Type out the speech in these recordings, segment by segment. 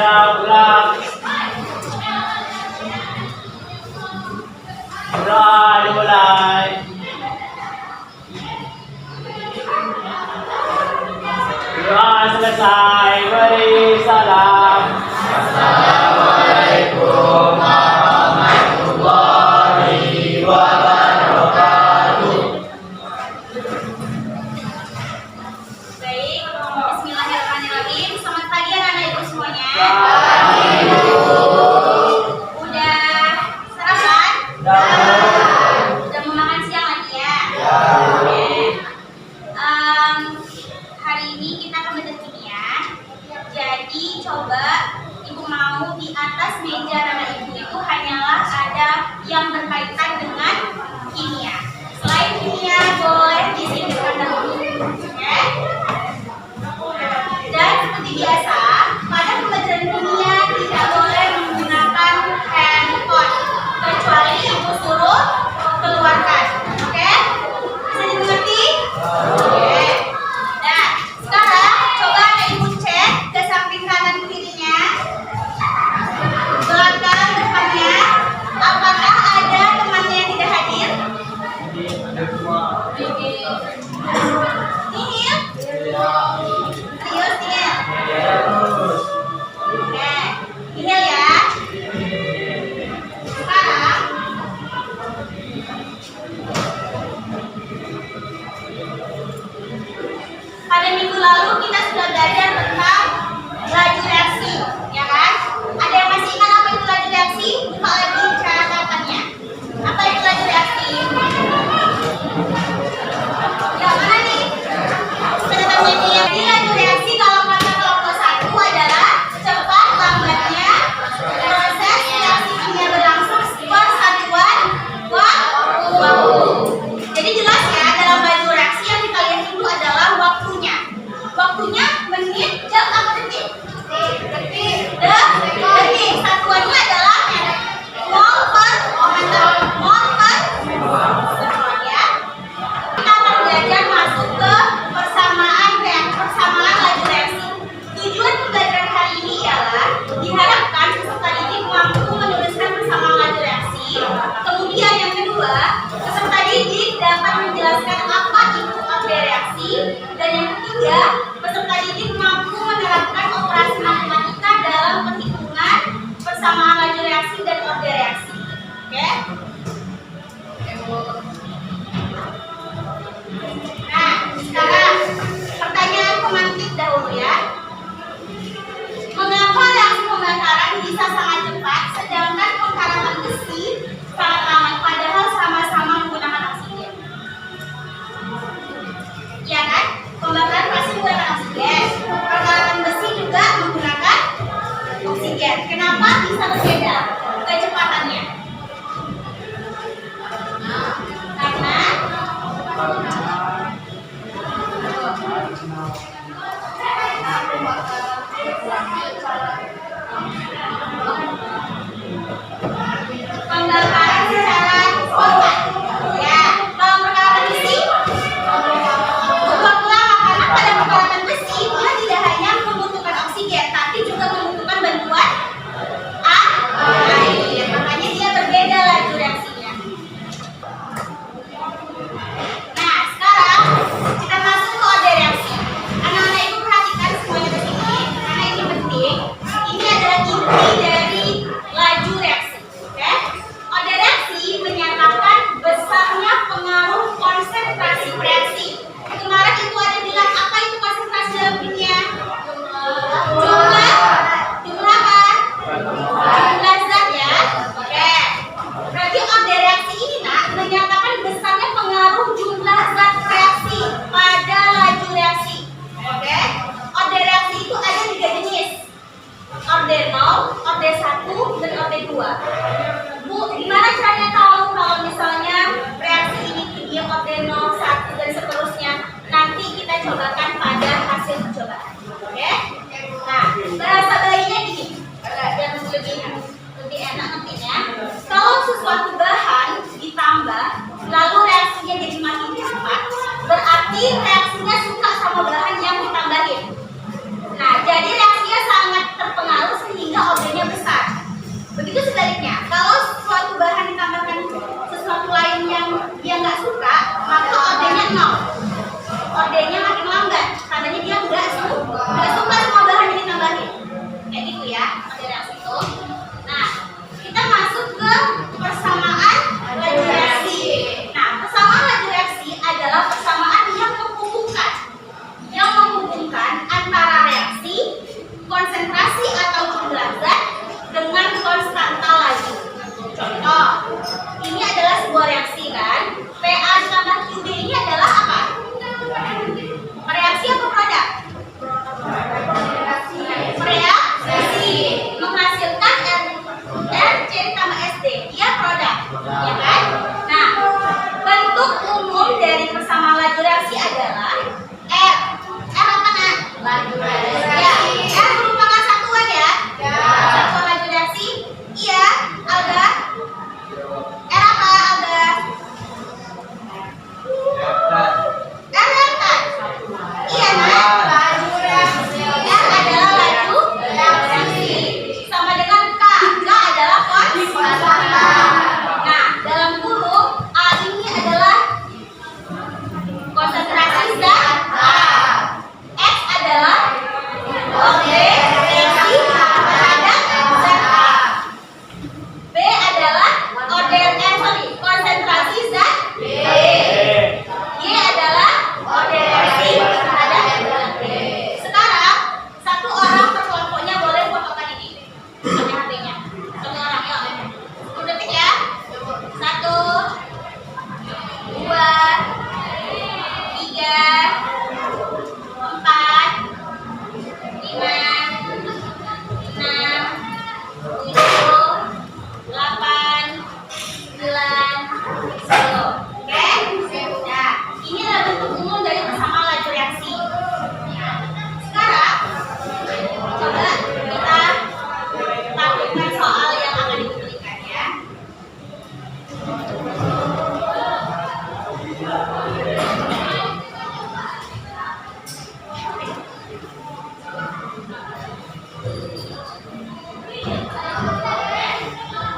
ulang. Mulai. Doa selesai, beri salam. Assalamualaikum warahmatullahi wabarakatuh. Baik, bismillahirrahmanirrahim. Selamat pagi anak-anak ibu semuanya. Udah sarapan? Udah mau makan siang lagi ya? Oke. Hari ini kita akan belajar kimia. Jadi coba ibu mau di atas meja anak ibu itu hanyalah ada yang berkaitan dengan kimia. Selain kimia boleh disingkirkan dahulu. Oke? Dan seperti biasa, pada pembelajaran kimia tidak boleh menggunakan handphone kecuali ibu suruh keluarkan. Oke? Bisa dimengerti? Oke. Nah, sekarang coba ada ibu cek ke samping kanan kirinya, belakang depannya, apakah ada temannya yang tidak hadir? Nihil? Serius Nihil? Oke, Nihil ya. Sekarang pada minggu lalu kita sudah belajar tentang laju reaksi, ya kan? Ada yang masih ingat apa itu laju reaksi? Buka lagi catatannya. Apa itu laju reaksi? Ya mana nih? Catatannya nih. Jadi laju reaksi kalau kata kelompok 1 adalah cepat lambatnya proses reaksi kimia berlangsung persatuan waktu. Jadi jelas ya, dalam laju reaksi yang kita lihat itu adalah waktunya. Waktunya menit, jam, apa detik? Detik. Satuannya adalah mol per sekon ya. Kita akan belajar masuk ke persamaan laju reaksi. Tujuan pembelajaran hari ini ialah diharapkan peserta didik mampu menuliskan persamaan laju reaksi. Kemudian yang kedua, peserta didik dapat menjelaskan apa itu orde reaksi. Dan yang ketiga, peserta didik mampu menerapkan operasi matematika dalam perhitungan persamaan laju reaksi dan orde reaksi. Oke? Nah, sekarang pertanyaan pemantik dahulu ya. Mengapa reaksi pembakaran bisa sangat cepat sedangkan pengkarangan besi sangat lambat padahal sama-sama menggunakan oksigen? Iya kan? Pembakaran pasti menggunakan oksigen. Pengkarangan besi juga menggunakan oksigen. Kenapa bisa berbeda kecepatannya? Karena pembakaran secara spontan. Ya, kalau perkarangan besi butuh lama karena pada perkarangan besi dia tidak hanya membutuhkan oksigen, tapi juga membutuhkan bantuan air. Makanya dia berbeda laju reaksinya. Nah, sekarang kita masuk ke orde reaksi. Anak-anak ibu perhatikan semuanya di sini.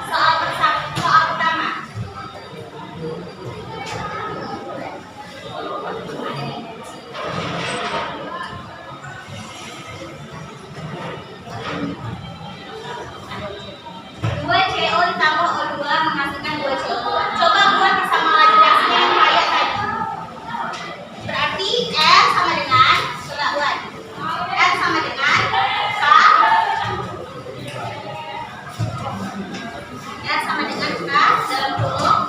Soal pertama. Dua CO ditambah O2 menghasilkan 2CO2. Coba buat persamaan laju reaksinya yang kayak tadi. Berarti R sama dengan, coba buat. R sama dengan K. R sama dengan K dalam kurung.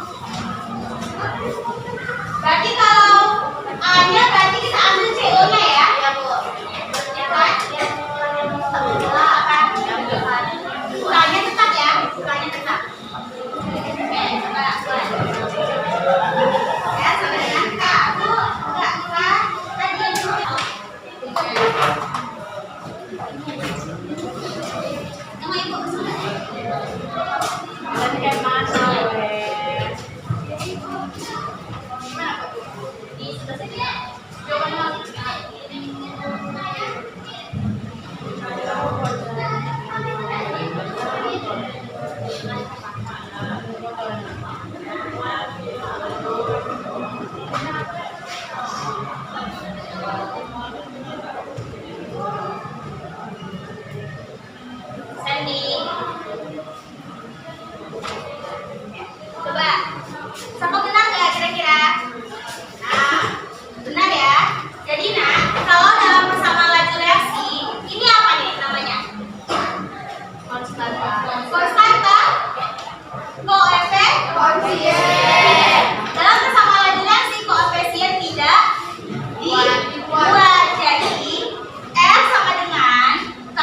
Berarti kalau A-nya berarti kita ambil CO-nya ya. Ya, Bu. Ya kan? Ukurannya tetap ya. Ukurannya tetap. Oke, coba buat. Ya, sama dengan K. Bu, enggak kurang. Tadi yang dulu. Nama Ibu kesana. Dan kayak mana, weh? Di sebelah sini ya. Jawaban Sandy. Coba. Siapa benar nggak kira-kira? Nah, benar ya. Jadi nah, kalau dalam persamaan laju reaksi, ini apa nih namanya? Konstanta. Koefisien. Dalam persamaan laju reaksi, koefisien tidak dibuat. Jadi R sama dengan K.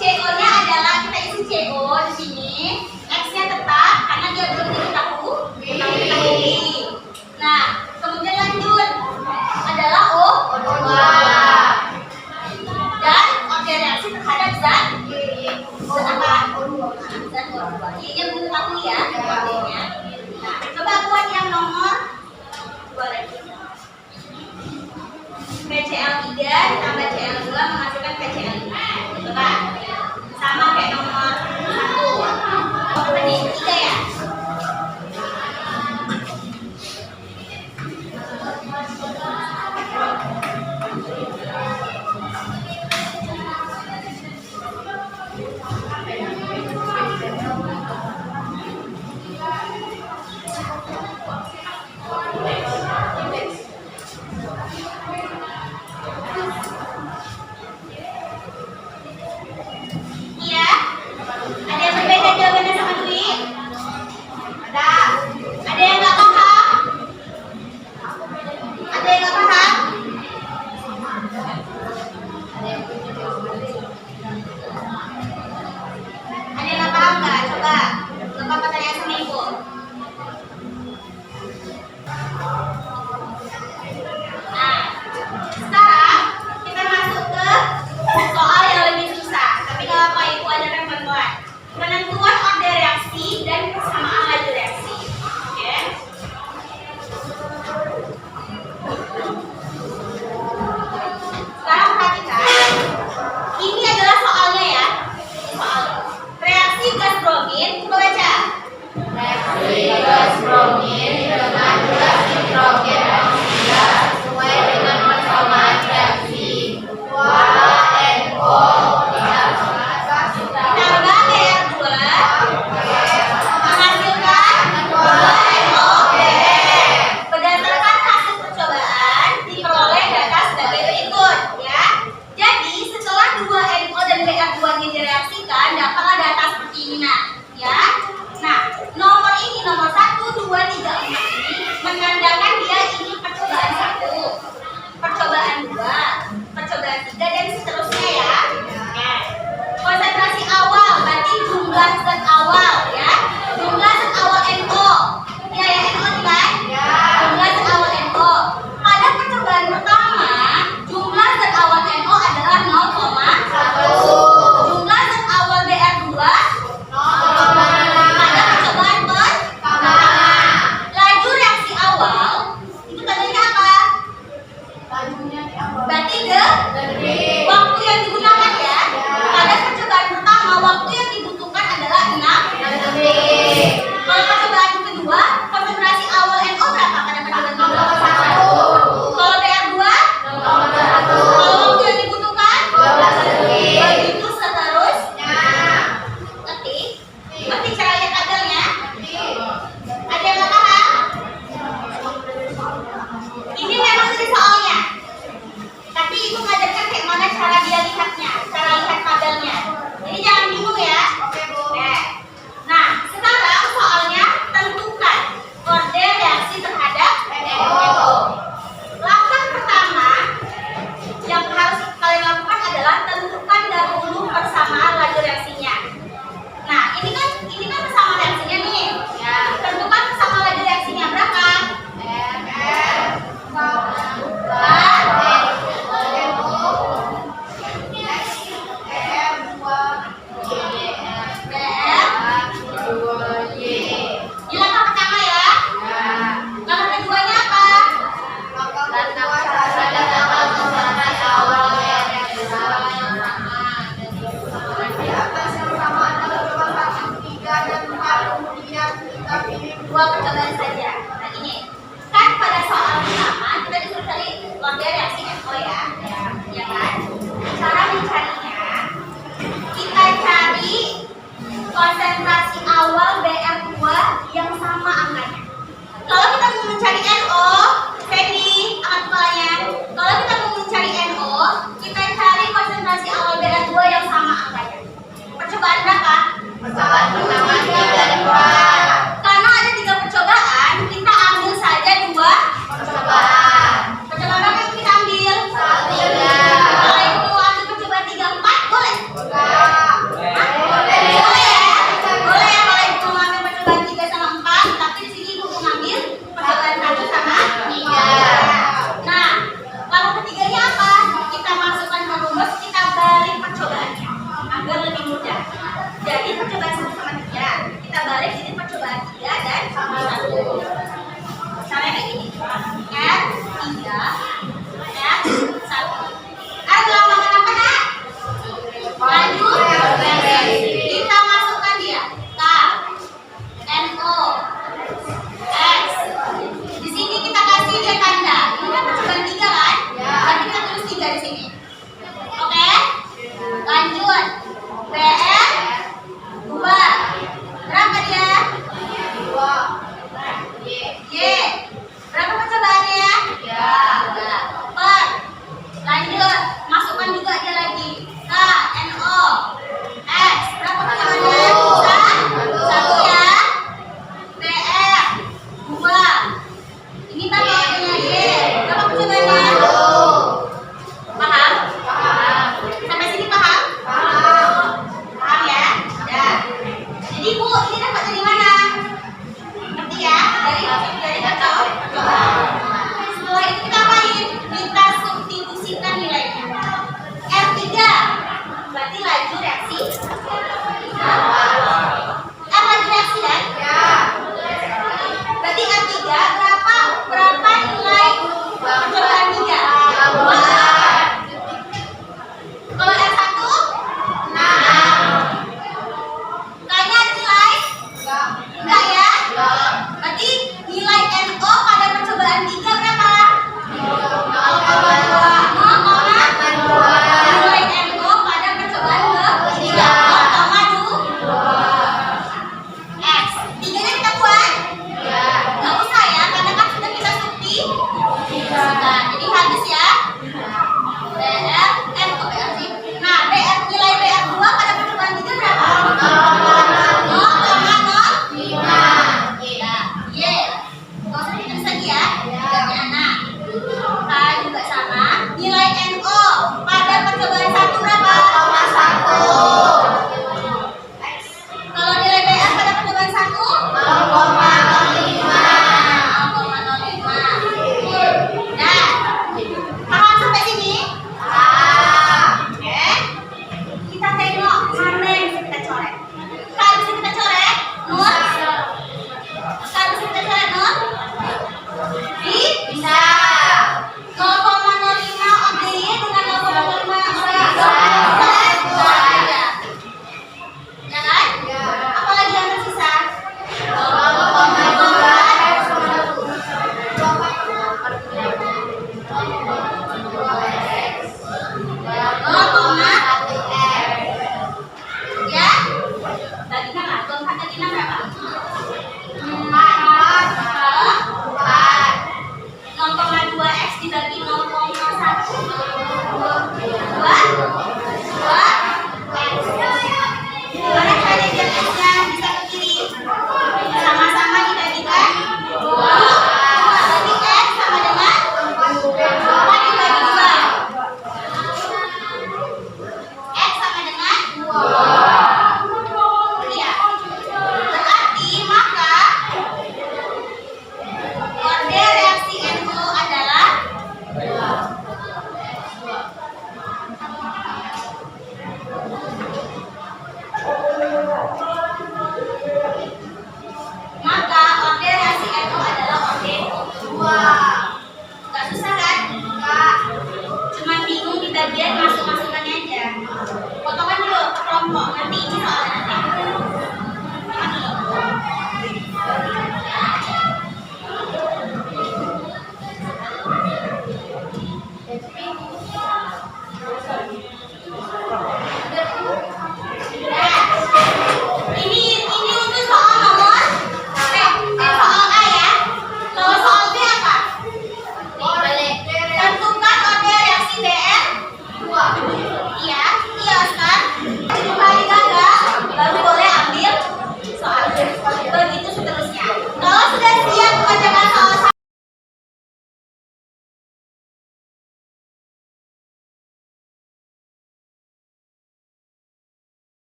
CO-nya adalah kita isi CO di sini. X-nya tetap karena dia belum diketahui. Nah, kemudian lanjut adalah O2 dan order reaksi terhadap zat apa? Zat O2. Y-nya belum diketahui ya. Y-nya. Nah, coba buat yang nomor 2 lagi. PCl3 ditambah Cl2 menghasilkan PCl5. Coba sama kayak nomor 1. Tadi 3 ya. Iya. Ada yang berbeda jawabannya sama Dwi? Ada. Ada yang nggak paham? Ada yang nggak paham? Ada yang nggak paham nggak? Coba. Nggak apa-apa tanya sama Ibu. Nah, sekarang kita masuk ke soal yang lebih susah. Tapi nggak apa, Ibu ajarkan pelan-pelan. Penentuan order reaksi dan persamaan laju reaksi. Oke. Sekarang perhatikan. Ini adalah soalnya ya. Soal reaksi gas bromin. Coba baca. Reaksi gas bromin dengan gas nitrogen oksida sesuai dengan persamaan reaksi 2NO Ditambah BR2 menghasilkan 2NO2. Berdasarkan hasil percobaan diperoleh data sebagai berikut ya. Jadi setelah 2NO dan BR2 direaksikan dapatlah data seperti ini nah ya. Nah, nomor ini nomor 1, 2, 3, 4 ini menandakan dia ini percobaan 1, percobaan 2, percobaan 3 dan seterusnya ya. Oke. Konsentrasi awal berarti jumlah zat awal ya. Jumlah zat awal NO. Ya NO kan? Ya. Jumlah zat awal NO. Pada percobaan pertama, jumlah zat awal NO adalah 0,1. Jumlah zat awal BR2 pada percobaan pertama. Laju reaksi awal itu tandanya apa? lajunya di awal. Berarti Gede. adalah tentukan dahulu persamaan laju reaksinya. Nah, ini kan persamaan reaksinya nih. Ya. Tentukan persamaan laju reaksinya berapa? Di langkah pertama ya. Langkah keduanya apa? Dua percobaan saja. Nah ini kan pada soal pertama kita disuruh cari lambda reaksi NO ya, ya kan? Cara mencarinya kita cari konsentrasi awal BR2 yang sama angkanya. Kalau kita mau mencari NO, Fendi, angkat kepalanya. Kalau kita mau mencari NO, kita cari konsentrasi awal BR2 yang sama angkanya. Percobaan berapa? Percobaan pertama 3 dan 2. Karena ada 3 percobaan, kita ambil saja 2 Percobaan. percobaan berapa yang kita ambil? 3. Kalau ibu mau ambil percobaan 3, 4, boleh? Enggak. Hah? Boleh ya? Boleh ya kalau ibu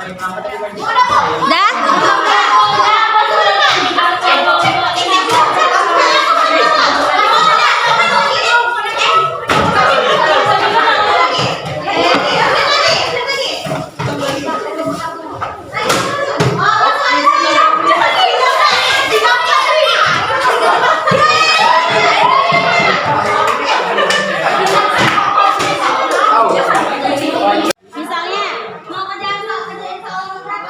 Misalnya mau kerjain soal berapa?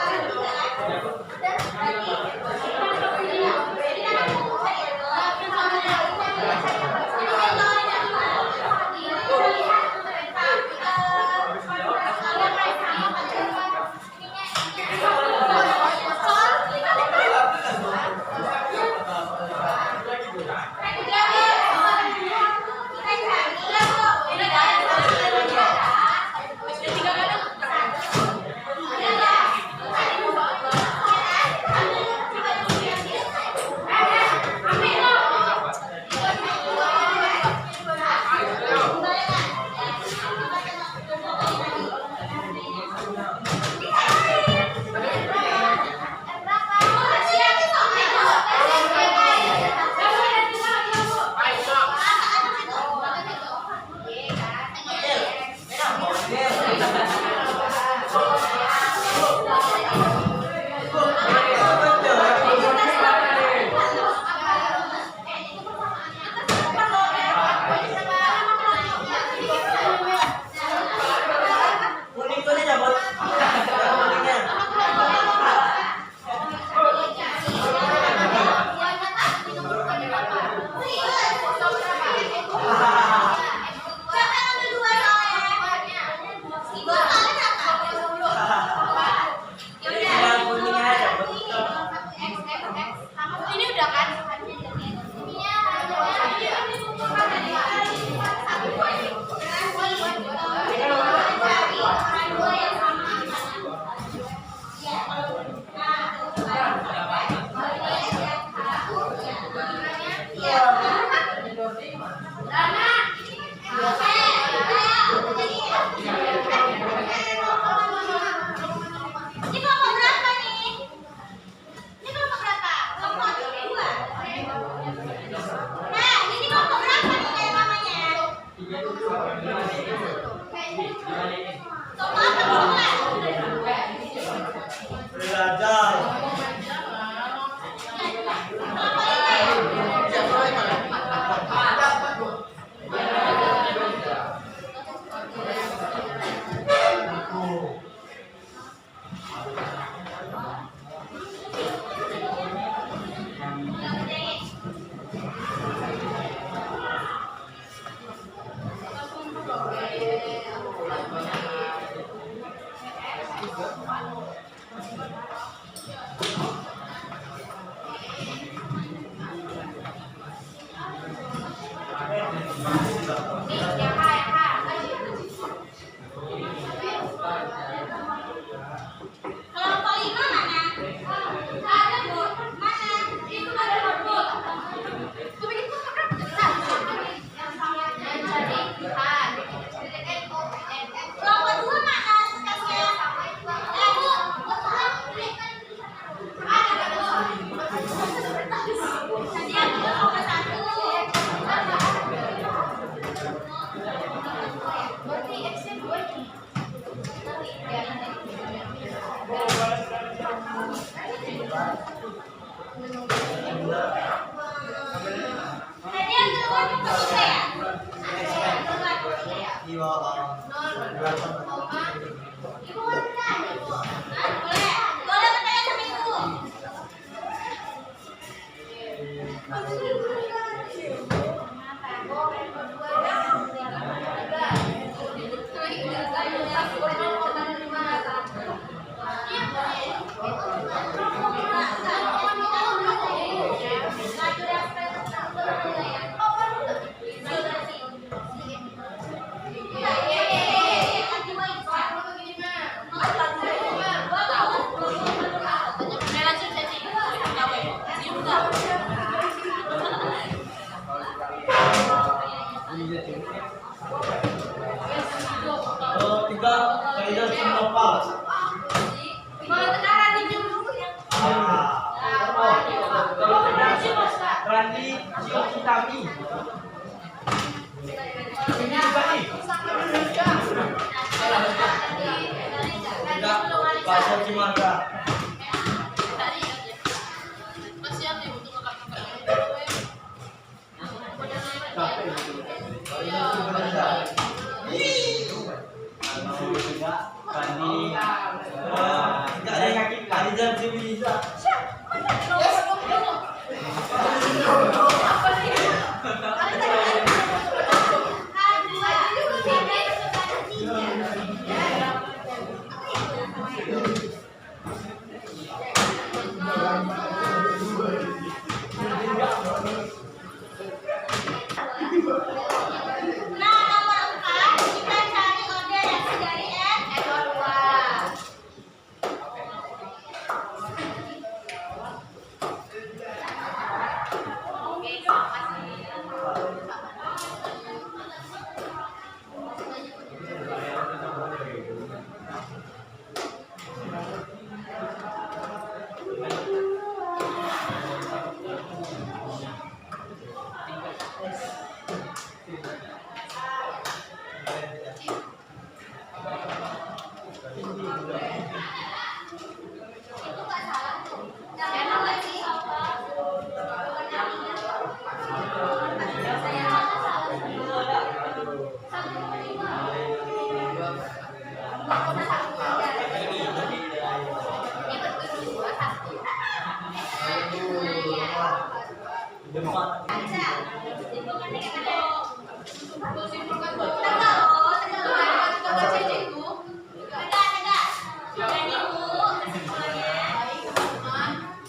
Nah, nomor 4 kita cari order reaksi dari NO2.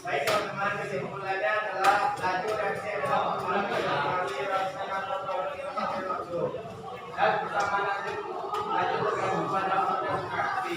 Baik teman-teman, kesimpulannya adalah laju reaksi dan bersama lanjut pada proses reaksi.